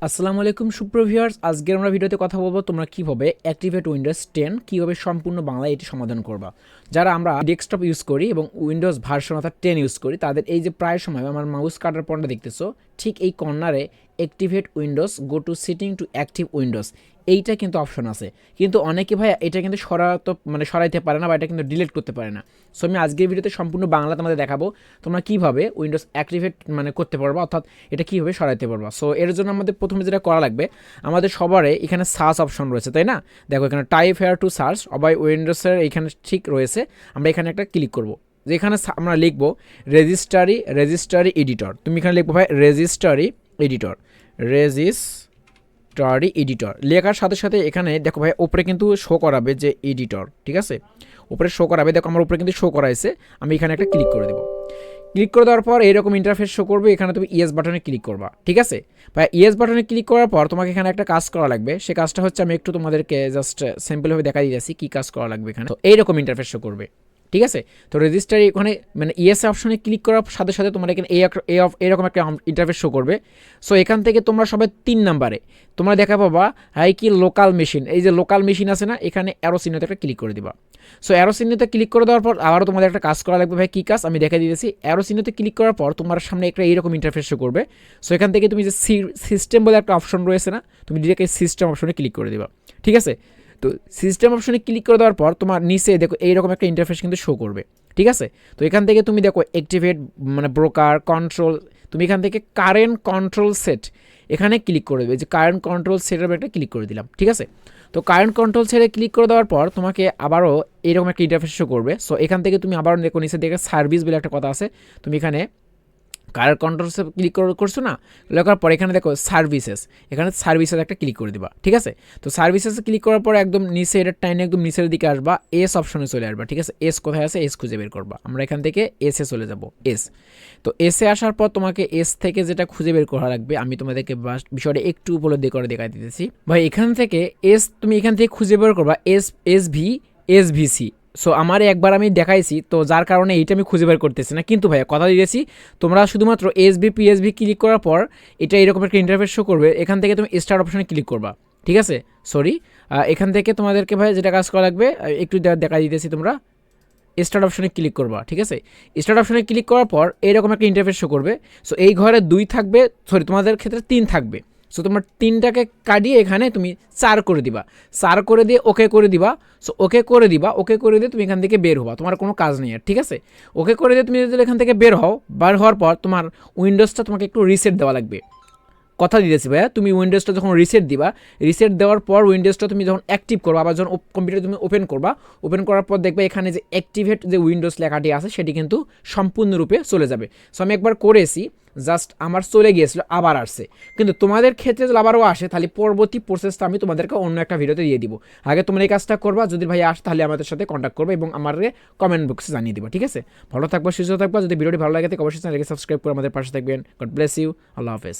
আসসালামু আলাইকুম সুপ্রভিউয়ার্স, আজকে আমরা ভিডিওতে কথা বলবো তোমরা কিভাবে অ্যাক্টিভেট উইন্ডোজ 10 কিভাবে সম্পূর্ণ বাংলায় এটি সমাধান করবা। যারা আমরা ডেস্কটপ ইউজ করি এবং উইন্ডোজ ভার্সন অর্থাৎ 10 ইউজ করি তাদের এই যে প্রায় সময় আমার মাউস কাটার পয়েন্টটা দেখতেছো, ঠিক এই কর্নারে activate windows go to setting to active windows এইটা কিন্তু অপশন আছে, কিন্তু অনেকে ভাই এটা কিন্তু সরাইতে পারে না বা এটা কিন্তু ডিলিট করতে পারে না। সো আমি আজকের ভিডিওতে সম্পূর্ণ বাংলা তোমাদের দেখাবো তোমরা কিভাবে উইন্ডোজ অ্যাক্টিভেট করতে পারবা, অর্থাৎ এটা কীভাবে সরাইতে পারবা। সো এর জন্য আমাদের প্রথমে যেটা করা লাগবে, আমাদের সবারই এখানে সার্চ অপশন রয়েছে, তাই না? দেখো এখানে টাইপ হেয়ার টু সার্চ সবাই উইন্ডোজের এখানে ঠিক রয়েছে। আমরা এখানে একটা ক্লিক করব, যেখানে আমরা লিখবো রেজিস্ট্রারি এডিটর। তুমি এখানে লিখবো ভাই রেজিস্ট্রারি এডিটর লেখার সাথে সাথে এখানে দেখো ভাই উপরে কিন্তু শো করাবে যে এডিটর, ঠিক আছে? উপরে শো করাবে, দেখো আমার উপরে কিন্তু শো করাইছে। আমি এখানে একটা ক্লিক করে দেবো। ক্লিক করে দেওয়ার পর এইরকম ইন্টারফেস শো করবে। এখানে তুমি ইয়েস বাটনে ক্লিক করবা, ঠিক আছে ভাই? ইয়েস বাটনে ক্লিক করার পর তোমাকে এখানে একটা কাজ করা লাগবে। সে কাজটা হচ্ছে আমি একটু তোমাদেরকে জাস্ট সিম্পলভাবে দেখা দিয়েছি কী কাজ করা লাগবে এখানে। তো এইরকম ইন্টারফেস শো করবে, ঠিক আছে? তো রেজিস্টারি ওখানে ইয়েস অপশনে ক্লিক করার সাথে সাথে তোমার এখানে এরকম একটা ইন্টারফেস শো করবে। সো এখান থেকে তোমরা সবাই 3 নাম্বারে তোমরা দেখা পাবা হাই কি লোকাল মেশিন, এই যে লোকাল মেশিন আছে না, এখানে অ্যারো চিহ্নতে একটা ক্লিক করে দিবা। সো অ্যারো চিহ্নতে ক্লিক করে দেওয়ার পর আবারও তোমাদের একটা কাজ করা লাগবে। ভাই কী কাজ আমি দেখে দিয়েছি। অ্যারো চিহ্নতে ক্লিক করার পর তোমার সামনে একটা এইরকম ইন্টারফেস শো করবে। সো এখান থেকে তুমি যে সিস্টেম বলে একটা অপশন রয়েছে না, তুমি ডিরেক্ট এই সিস্টেম অপশনে ক্লিক করে দিবা, ঠিক আছে? তো সিস্টেম অপশনে ক্লিক করে দেওয়ার পর তোমার নিচে দেখো এইরকম একটা ইন্টারফেস কিন্তু শো করবে, ঠিক আছে? তো এখান থেকে তুমি দেখো অ্যাক্টিভেট ব্রোকার কন্ট্রোল, তুমি এখান থেকে কারেন্ট কন্ট্রোল সেট এখানে ক্লিক করে দেবে। যে কারেন্ট কন্ট্রোল সেটের একটা ক্লিক করে দিলাম, ঠিক আছে? তো কারেন্ট কন্ট্রোল সেটে ক্লিক করে দেওয়ার পর তোমাকে আবারও এরকম একটা ইন্টারফেস শো করবে। সো এখান থেকে তুমি আবারও দেখো নিচে দেখে সার্ভিস বলে একটা কথা আছে, তুমি এখানে কারেন্ট কন্ট্রোলসে ক্লিক করছো না, লেখার পর এখানে দেখো সার্ভিসেস, এখানে সার্ভিসেস একটা ক্লিক করে দিবা, ঠিক আছে? তো সার্ভিসেসে ক্লিক করার পর একদম নিচে এটা টাইনে একদম নিচের দিকে আসবা, এস অপশনে চলে আসবা, ঠিক আছে? এস কোথায় আছে এস খুঁজে বের করবা। আমরা এখান থেকে এসে চলে যাব, এস। তো এসে আসার পর তোমাকে এস থেকে যেটা খুঁজে বের করা লাগবে আমি তোমাদেরকে বিষয়টা একটু উপলব্ধি করে দেখা দিতেছি ভাই। এখান থেকে এস তুমি এখান থেকে খুঁজে বের করবা এসভিসি। সো আমার একবার আমি দেখাইছি, তো যার কারণে এইটা আমি খুঁজে বের করতেছি না, কিন্তু ভাইয়া কথা দিয়েছি তোমরা শুধুমাত্র পিএসভি ক্লিক করার পর এটা এরকম একটা ইন্টারফেস শো করবে। এখান থেকে তুমি স্টার্ট অপশনে ক্লিক করবা, ঠিক আছে? সরি, এখান থেকে তোমাদেরকে ভাই যেটা কাজ করা লাগবে একটু দেখা দিতেছি, তোমরা স্টার্ট অপশনে ক্লিক করবা, ঠিক আছে? স্টার্ট অপশনে ক্লিক করার পর এরকম একটা ইন্টারফেস শো করবে। সো এই ঘরে 2 থাকবে, সরি তোমাদের ক্ষেত্রে 3 থাকবে। সো তোমার 3টাকে কাটিয়ে এখানে তুমি 4 করে দিবা, 4 করে দিয়ে ওকে করে দিবা। সো ওকে করে দিয়ে তুমি এখান থেকে বের হবা, তোমার কোনো কাজ নেই আর, ঠিক আছে? ওকে করে দিয়ে তুমি যদি এখান থেকে বের হওয়ার পর তোমার উইন্ডোজটা তোমাকে একটু রিসেট দেওয়া লাগবে। কথা দিতেছি ভাইয়া, তুমি উইন্ডোজটা যখন রিসেট দিবা, রিসেট দেওয়ার পর উইন্ডোজটা তুমি যখন অ্যাক্টিভ করবা, আবার যখন কম্পিউটার তুমি ওপেন করবা, ওপেন করার পর দেখবে এখানে যে অ্যাক্টিভেট যে উইন্ডোজ লেখাটি আছে সেটি কিন্তু সম্পূর্ণরূপে চলে যাবে। সো আমি একবার করেছি, জাস্ট আমার চলে গিয়েছিল, আবার আসছে। কিন্তু তোমাদের ক্ষেত্রে যদি আবারও আসে তাহলে পরবর্তী প্রসেসটা আমি তোমাদেরকে অন্য একটা ভিডিওতে দিয়ে দিব। আগে তোমরা এই কাজটা করবা, যদি ভাই আসে তাহলে আমাদের সাথে কন্ট্যাক্ট করবে এবং আমাদের কমেন্ট বক্সে জানিয়ে দিবা, ঠিক আছে? ভালো থাকবা, সুস্থ থাকবা। যদি ভিডিওটি ভালো লাগে থাকে অবশ্যই চ্যানেলকে সাবস্ক্রাইব করে আমাদের পাশে থাকবেন। গড ব্লেস ইউ, আল্লাহ হাফেজ।